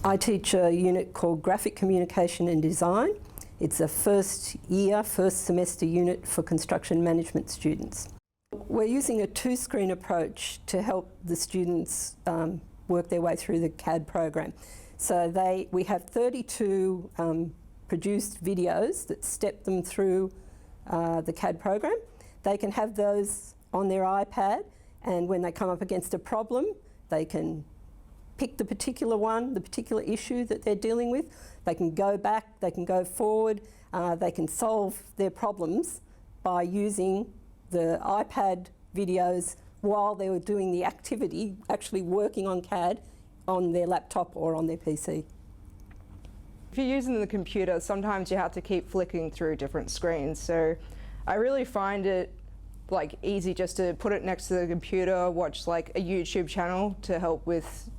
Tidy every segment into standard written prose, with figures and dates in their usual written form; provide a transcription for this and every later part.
I teach a unit called Graphic Communication and Design. It's a first semester unit for construction management students. We're using a two-screen approach to help the students work their way through the CAD program. So we have 32 produced videos that step them through the CAD program. They can have those on their iPad, and when they come up against a problem, they can pick the particular one, the particular issue that they're dealing with. They can go back, they can go forward, they can solve their problems by using the iPad videos while they were doing the activity, actually working on CAD on their laptop or on their PC. If you're using the computer, sometimes you have to keep flicking through different screens. So I really find it easy just to put it next to the computer, watch like a YouTube channel to help with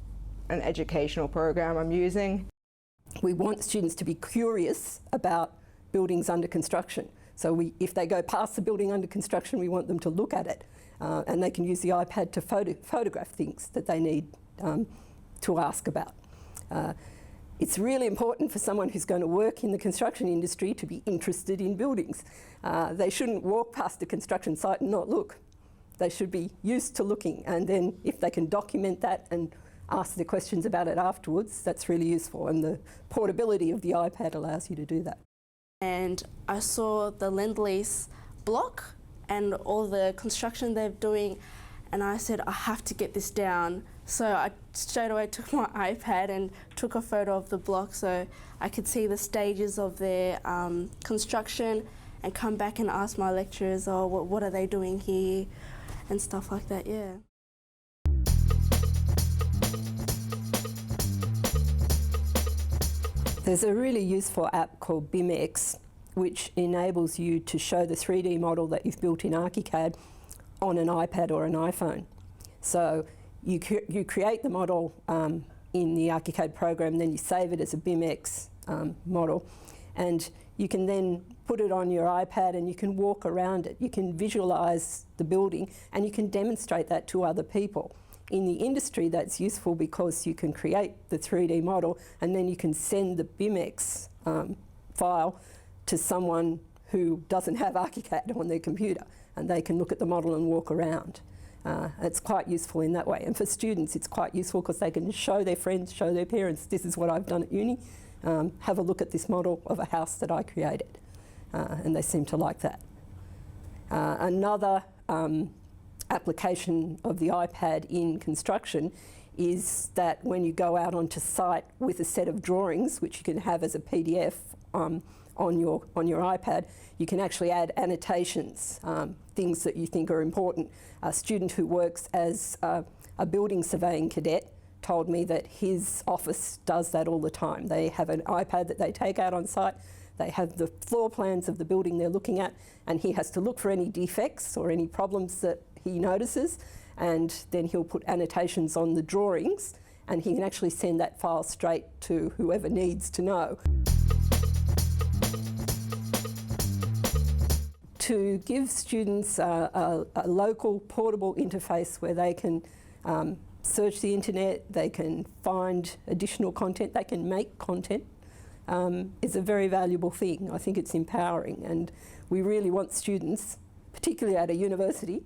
an educational program I'm using. We want students to be curious about buildings under construction. So if they go past the building under construction, we want them to look at it. And they can use the iPad to photograph things that they need to ask about. It's really important for someone who's going to work in the construction industry to be interested in buildings. They shouldn't walk past a construction site and not look. They should be used to looking, and then if they can document that and ask the questions about it afterwards, that's really useful, and the portability of the iPad allows you to do that. And I saw the Lend-Lease block and all the construction they're doing, and I said, I have to get this down. So I straight away took my iPad and took a photo of the block so I could see the stages of their construction and come back and ask my lecturers, oh, what are they doing here, and stuff like that, yeah. There's a really useful app called BIMX, which enables you to show the 3D model that you've built in ArchiCAD on an iPad or an iPhone. So you create the model in the ArchiCAD program, then you save it as a BIMX model, and you can then put it on your iPad and you can walk around it. You can visualise the building and you can demonstrate that to other people. In the industry, that's useful because you can create the 3D model and then you can send the BIMX file to someone who doesn't have ArchiCAD on their computer, and they can look at the model and walk around. It's quite useful in that way. And for students, it's quite useful because they can show their friends, show their parents, this is what I've done at uni. Have a look at this model of a house that I created. And they seem to like that. Another application of the iPad in construction is that when you go out onto site with a set of drawings, which you can have as a PDF on your iPad, you can actually add annotations, things that you think are important. A student who works as a building surveying cadet told me that his office does that all the time. They have an iPad that they take out on site, they have the floor plans of the building they're looking at, and he has to look for any defects or any problems that he notices, and then he'll put annotations on the drawings, and he can actually send that file straight to whoever needs to know. To give students a local portable interface where they can search the internet, they can find additional content, they can make content, is a very valuable thing. I think it's empowering, and we really want students, particularly at a university,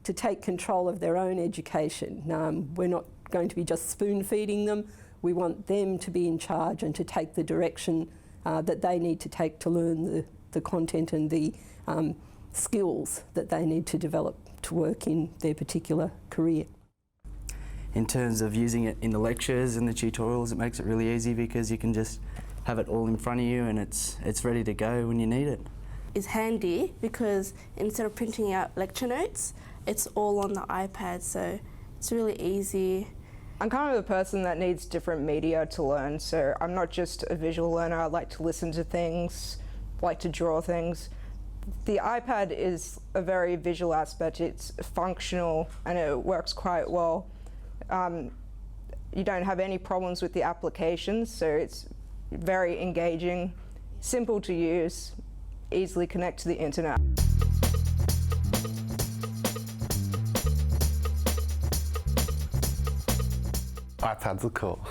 to take control of their own education. We're not going to be just spoon-feeding them. We want them to be in charge and to take the direction that they need to take to learn the content and the skills that they need to develop to work in their particular career. In terms of using it in the lectures and the tutorials, it makes it really easy because you can just have it all in front of you and it's ready to go when you need it. It's handy because instead of printing out lecture notes, it's all on the iPad, so it's really easy. I'm kind of a person that needs different media to learn, so I'm not just a visual learner. I like to listen to things, like to draw things. The iPad is a very visual aspect. It's functional and it works quite well. You don't have any problems with the applications, so it's very engaging, simple to use, easily connect to the internet. iPads are cool.